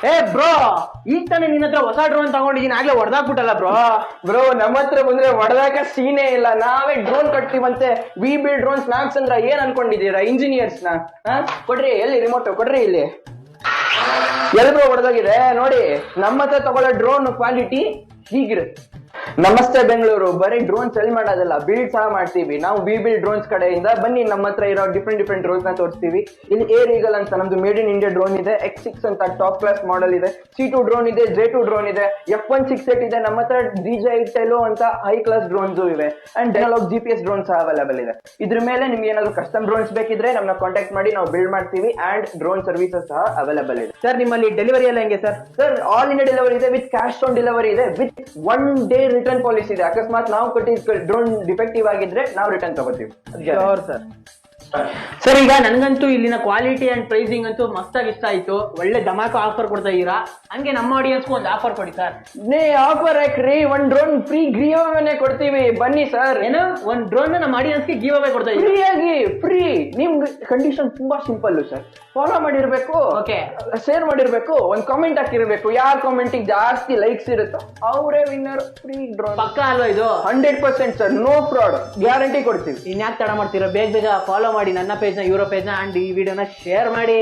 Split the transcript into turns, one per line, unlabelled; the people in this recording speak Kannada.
ಏ ಬ್ರೋ, ಈಗ ತಾನೇ ನಿನ್ನ ಹತ್ರ ಹೊಸ ಡ್ರೋನ್ ತಗೊಂಡಿದ್ದೀನಿ, ಆಗ್ಲೇ ಹೊಡೆದಾಕ್ಬಿಟ್ಟಲ್ಲ ಬ್ರೋ.
ಬ್ರೋ ನಮ್ಮ ಹತ್ರ ಬಂದ್ರೆ ಹೊಡೆದಾಕ ಸೀನೇ ಇಲ್ಲ, ನಾವೇ ಡ್ರೋನ್ ಕಟ್ತೀವಂತೆ. ವಿ ಬಿಲ್ಡ್ ಡ್ರೋನ್ಸ್ ಮ್ಯಾಕ್ಸ್ ಅಂದ್ರ ಏನ್ ಅನ್ಕೊಂಡಿದ್ದೀರಾ ಇಂಜಿನಿಯರ್ಸ್ ನ? ಕೊಡ್ರಿ, ಎಲ್ಲಿ ರಿಮೋಟ್ ಕೊಡ್ರಿ, ಇಲ್ಲಿ ಎಲ್ರು ಹೊಡೆದೋಗಿದೆ ನೋಡಿ. ನಮ್ಮ ಹತ್ರ ತಗೊಳ್ಳೋ ಡ್ರೋನ್ ಕ್ವಾಲಿಟಿ ಹೀಗಿರುತ್ತೆ. ನಮಸ್ತೆ ಬೆಂಗಳೂರು, ಬರೀ ಡ್ರೋನ್ ಸೆಲ್ ಮಾಡೋದಲ್ಲ, ಬಿಲ್ಡ್ ಸಹ ಮಾಡ್ತೀವಿ ನಾವು. ವಿ ಬಿಲ್ಡ್ ಡ್ರೋನ್ಸ್ ಕಡೆಯಿಂದ ಬನ್ನಿ, ನಮ್ಮ ಹತ್ರ ಇರೋ ಡಿಫ್ರೆಂಟ್ ಡ್ರೋನ್ಸ್ ನ ತೋರಿಸ್ತೀವಿ. ಇಲ್ಲಿ ಏರ್ ಈಗಲ್ ಅಂತ ನಮ್ದು ಮೇಡ್ ಇನ್ ಇಂಡಿಯಾ ಡ್ರೋನ್ ಇದೆ. X6 ಅಂತ ಟಾಪ್ ಕ್ಲಾಸ್ ಮಾಡೆಲ್ ಇದೆ. C2 ಡ್ರೋನ್ ಇದೆ, J2 ಡ್ರೋನ್ ಇದೆ, F168 ಇದೆ. ನಮ್ಮ ಹತ್ರ DJI Tello ಅಂತ ಹೈ ಕ್ಲಾಸ್ ಡ್ರೋನ್ಸ್ ಇವೆ. ಅಂಡ್ ಡೈಲಾಗ್ GPS ಡ್ರೋನ್ ಸಹ ಅವೈಲೇಬಲ್ ಇದೆ. ಇದ್ರ ಮೇಲೆ ನಿಮ್ಗೆ ಏನಾದ್ರು ಕಸ್ಟಮ್ ಡ್ರೋನ್ಸ್ ಬೇಕಿದ್ರೆ ನಮ್ಮನ್ನ ಕಾಂಟ್ಯಾಕ್ಟ್ ಮಾಡಿ, ನಾವು ಬಿಲ್ಡ್ ಮಾಡ್ತೀವಿ. ಅಂಡ್ ಡ್ರೋನ್ ಸರ್ವಿಸಸ್ ಸಹ ಅವೈಲೇಬಲ್ ಇದೆ.
ಸರ್ ನಿಮ್ಮಲ್ಲಿ ಡೆಲಿವರಿ ಎಲ್ಲ ಹೆಂಗೆ sir?
Sir all India delivery ಇದೆ, ವಿತ್ ಕ್ಯಾಶ್ ಆನ್ ಡೆಲಿವರಿ ಇದೆ, ವಿತ್ 1 ಡೇ ರಿಟರ್ನ್ ಪಾಲಿಸಿ ಇದೆ. ಅಕಸ್ಮಾತ್ ನಾವು ಕೊಟ್ಟಿದ್ದ ಡ್ರೋನ್ ಡಿಫೆಕ್ಟಿವ್ ಆಗಿದ್ರೆ ನಾವು ರಿಟರ್ನ್ ತಗೋತೀವಿ.
ಸರ್ ಸರ್ ಈಗ ನನಗಂತೂ ಇಲ್ಲಿನ ಕ್ವಾಲಿಟಿ ಅಂಡ್ ಪ್ರೈಸಿಂಗ್ ಅಂತೂ ಮಸ್ತಾಗಿ ಇಷ್ಟ ಆಯ್ತು. ಒಳ್ಳೆ ಧಮಾಕ ಆಫರ್ ಕೊಡ್ತಾ ಇದೀರಾ. ಹಂಗೆ ನಮ್ಮ ಆಡಿಯನ್ಸ್ಗೂ ಒಂದು ಆಫರ್ ಕೊಡಿ ಸರ್.
ಆಫರ್ ಹಾಕ್ರಿ, 1 ಡ್ರೋನ್ ಫ್ರೀ ಗಿವ್ ಅವೇ ಕೊಡ್ತೀವಿ, ಬನ್ನಿ ಸರ್.
ಏನು, ಒಂದು ಡ್ರೋನ್ ನಮ್ಮ ಆಡಿಯನ್ಸ್ಗೆ ಗಿವ್ ಅವೇ ಕೊಡ್ತಾ ಇದೀವಿ
ಫ್ರೀ ಆಗಿ? ಫ್ರೀ. ನಿಮ್ಗೆ ಕಂಡೀಷನ್ ತುಂಬಾ ಸಿಂಪಲ್ ಸರ್. ಫಾಲೋ ಮಾಡಿರ್ಬೇಕು,
ಓಕೆ,
ಶೇರ್ ಮಾಡಿರ್ಬೇಕು, ಒಂದು ಕಾಮೆಂಟ್ ಹಾಕಿರ್ಬೇಕು. ಯಾರ ಕಾಮೆಂಟಿಗೆ ಜಾಸ್ತಿ ಲೈಕ್ಸ್ ಇರುತ್ತೋ ಅವರೇ ವಿನ್ನರ್. ಫ್ರೀ ಡ್ರೋನ್
ಪಕ್ಕ ಅಲ್ವಾ ಇದು?
100% ಸರ್, ನೋ ಫ್ರಾಡ್, ಗ್ಯಾರಂಟಿ ಕೊಡ್ತೀವಿ.
ಇನ್ಯಾಕೆ ತಡ ಮಾಡ್ತೀರಾ? ಬೇಗ ಬೇಗ ಫಾಲೋ ಮಾಡಿ ನನ್ನ ಪೇಜ್ನ, ಇವರ ಪೇಜ್ನ, ಅಂಡ್ ಈ ವಿಡಿಯೋನ ಶೇರ್ ಮಾಡಿ.